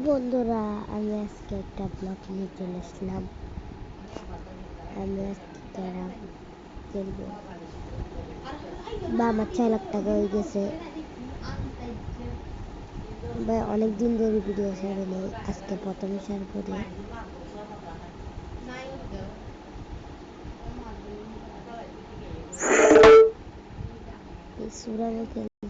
বন্ধুরা, আমি আজকে একটা ব্লগ নিয়ে চলে আসলাম। আমি আজকে ক্যারাম খেলবো বা আমার 6 লাখ টাকা হয়ে গেছে ভাই। অনেকদিন ধরে ভিডিও ছাড়ি নেই, আজকে প্রথমে ছাড়বো রে। এই সুরামে খেলতেছে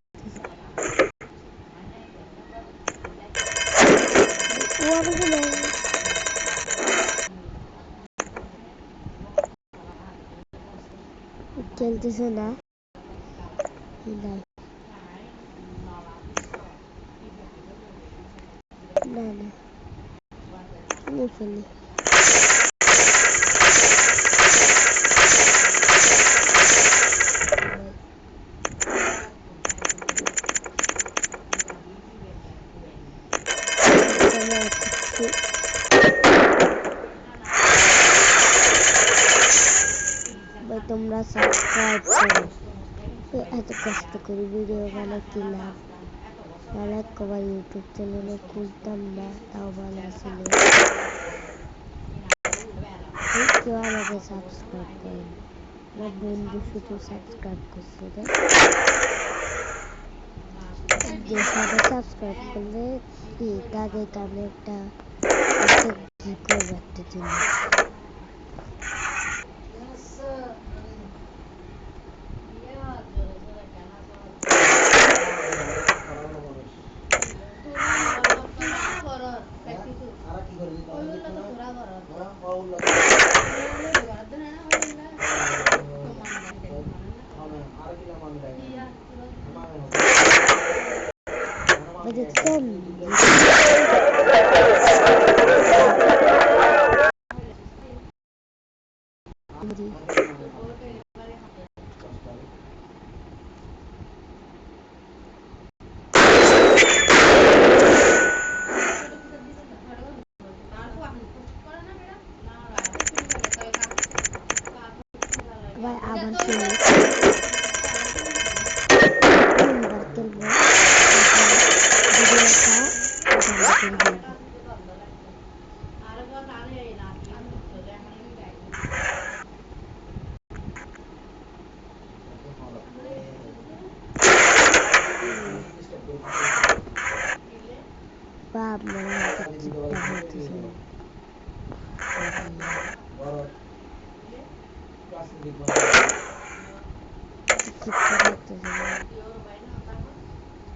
খেলতেছে না না না না ফেলি ফেলি ভাই তোমরা সাবস্ক্রাইব করো। এত কষ্ট করে ভিডিও বানাই কি লাভ? নাহলে একবার ইউটিউব চ্যানেলে খুলতাম না, তাও ভালো ছিল। কেউ আমাকে সাবস্ক্রাইব করেন, আমার বন্ধু শুধু সাবস্ক্রাইব করছে রে। যে সবাই সাবস্ক্রাইব করলে তাদেরকে আমি একটা কি করবো একটা জিনিস। দেখছেন ভাই আবার খেলি, তিনবার খেলবো, ভিডিওটা বন্ধ করে দেবো। বাপ মনে হয় কিপটা হইতেছিল।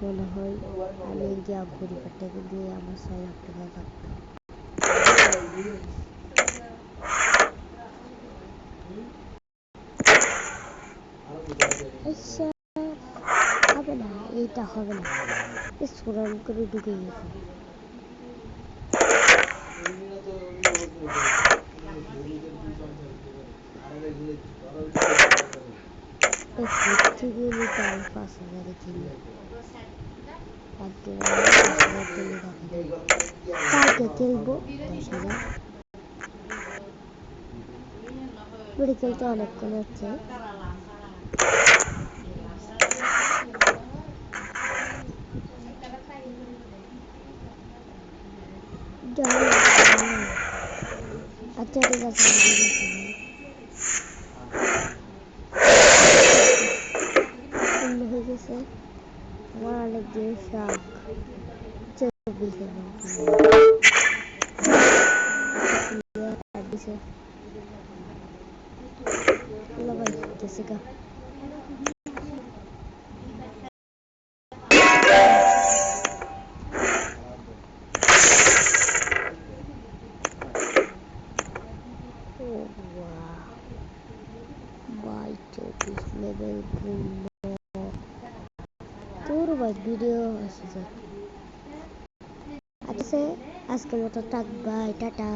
মনে হয় আমি গিয়া পরিবারটাকে দিয়ে আমার 6 লাখ টাকা থাকতো। হবে না, এইটা হবে না। সুরাম করে ঢুকে গেছে। থেকে নিতে আমি 5,000 কিনি, কালকে খেলবো 10,000। বুড়ি খেলতে অনেকক্ষণ হচ্ছে। আচ্ছা ঠিক আছে, পূর্ণ হয়ে গেছে আমার অনেক দিন শখ। ভাই গেছে গা। ভাই 24 লেভেল পূর্ণ। তোর ভাই ভিডিও এসেছে। আচ্ছা আজকের মতো থাক, বাই, টাটা।